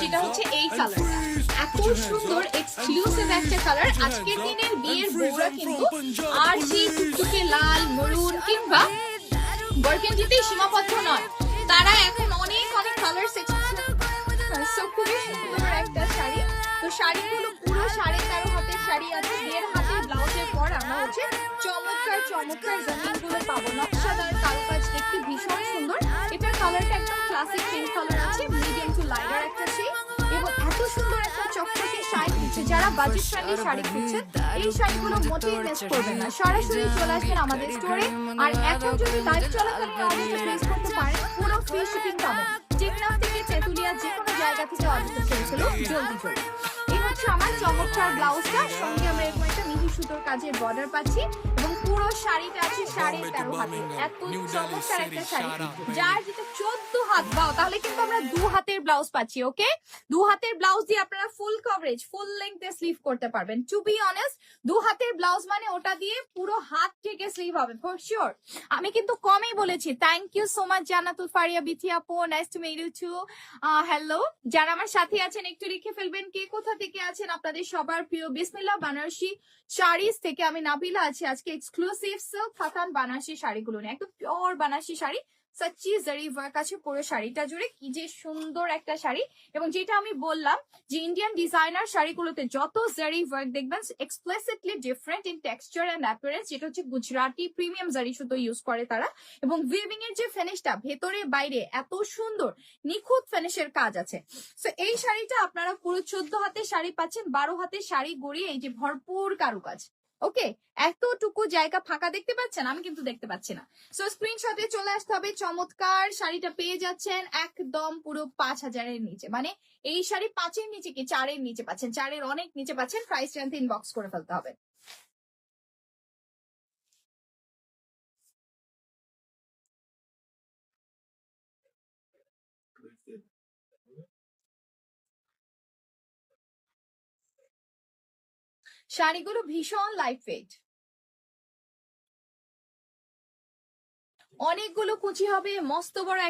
যেটা হচ্ছে এই কালারটা। এত সুন্দর এক্সক্লুসিভ একটা কালার। আজকের দিনের বিয়ের বউরা কিন্তু আর সেই টুকটুকে লাল, মরুন কিংবা বরগেন্ডিতেই সীমাবদ্ধ নয়, তারা এখন অনেক অনেক কালার সেকশন। খুবই সুন্দর একটা শাড়ি। তো শাড়িগুলো পুরো 13.5 হাতের শাড়ি আছে। 1.5 হাতের ব্লাউজের পর আমরা হচ্ছে চমৎকার চমৎকার রঙিন গুলো পাবো। নকশাদার কারুকাজ দেখতে ভীষণ সুন্দর। এটার কালারটা একদম ক্লাসিক পিঙ্ক কালার আছে, মিডিয়াম টু লাইটার একটা শেড, এবং এত সুন্দর একটা চকচকে শাড়ি দিচ্ছে। যারা বাজেট ফ্রেন্ডলি শাড়ি খুঁজছেন, এই শাড়িগুলো মোটেই মিস করবেন না। সরাসরি চলে আসবেন আমাদের স্টোরে। আর এখন যদি লাইভ চলাকালীন অর্ডারটা প্লেস করতে পারেন, পুরো ফ্রি শিপিং পাবেন। টেকনাফ থেকে তেতুলিয়া যে কোনো জায়গা থেকে অর্ডারটা প্লেস হলো জলদি জলদি। এই হচ্ছে আমার চমৎকার ব্লাউজটা, সঙ্গে আমরা এরকম একটা মিহি সুতোর কাজের বর্ডার পাচ্ছি, এবং পুরো শাড়িটা আছে 13.5 হাতে। এত চমৎকার একটা শাড়ি, যার যেটা 14 হাত বাও, তাহলে কিন্তু আমরা 2 হাতের ব্লাউজ পাচ্ছি। ওকে, 2 হাতের ব্লাউজ দিয়ে আপনারা ফুল কভারেজ, ফুল লেংথে স্লিভ করতে পারবেন। টু বি অনেস্ট, 2 হাতের ব্লাউজ মানে ওটা দিয়ে পুরো হাত থেকে স্লিভ হবে ফর শিওর। আমি কিন্তু কমই বলেছি। Thank you so much Jannatul Faria Bithi আপু, nice to meet you too. Hello, যারা আমার সাথে আছেন একটু লিখে ফেলবেন কে কোথা থেকে আছেন। আপনাদের সবার প্রিয় বিসমিল্লাহ বানারসি শাড়িজ থেকে আমি নাবিলা আছি আজকে এক্সক্লুসিভ সিল্ক কাতান বানারসি শাড়িগুলো নিয়ে। একদম পিওর বানারসি শাড়ি, সাচ্চি জারি ওয়ার্ক আছে পুরো শাড়িটা জুড়ে। কি যে সুন্দর একটা শাড়ি, এবং যেটা আমি বললাম যে ইন্ডিয়ান ডিজাইনার শাড়িগুলোতে যত জারি ওয়ার্ক দেখবেন explicitly different in texture and appearance. যেটা হচ্ছে গুজরাটি প্রিমিয়াম জারি সুতো ইউজ করে তারা, এবং উইভিং এর যে ফিনিশটা ভেতরে বাইরে এত সুন্দর নিখুঁত ফিনিশের কাজ আছে। সো এই শাড়িটা আপনারা পুরো 14 হাতের শাড়ি পাচ্ছেন, 12 হাতের শাড়ি গড়িয়ে এই যে ভরপুর কারুকাজ। ওকে, এতটুকু জায়গা ফাঁকা দেখতে পাচ্ছেন, আমি কিন্তু দেখতে পাচ্ছি না। সো স্ক্রিনশটে চলে আসতে হবে। চমৎকার শাড়িটা পেয়ে যাচ্ছেন একদম পুরো 5,000-এর নিচে। মানে এই শাড়ি 5-এর নিচে কি 4-এর নিচে পাচ্ছেন, 4-এর অনেক নিচে পাচ্ছেন। প্রাইস জানতে ইনবক্স করে ফেলতে হবে। শাড়িগুলো ভীষণ লাইট ওয়েট, অনেকগুলো কুচি হবে, মস্ত বড়